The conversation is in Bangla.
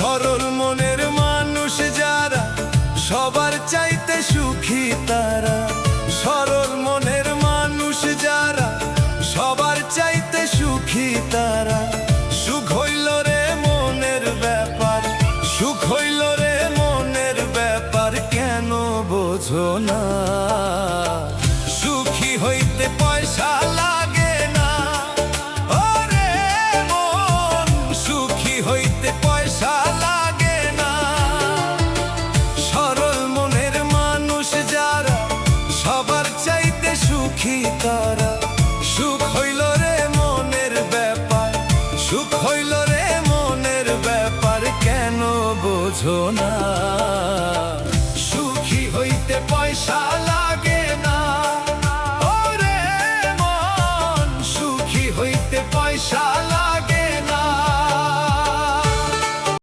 সরল মনের মানুষ যারা সবার চাইতে সুখী তারা। সরল মনের মানুষ যারা সবার চাইতে সুখী তারা। সুখ হইল রে মনের ব্যাপার, সুখ হইল রে মনের ব্যাপার, কেন বোঝো না? সুখী হইতে পয়সা লাগে না, ওরে মন, সুখী হইতে পয়সা লাগে না। সরল মনের মানুষ যারা সবার চাইতে সুখী তারা। সুখ হইল রে মনের ব্যাপার, সুখ হইল রে মনের ব্যাপার, কেন বোঝো না? সুখী হইতে পয়সা লাগে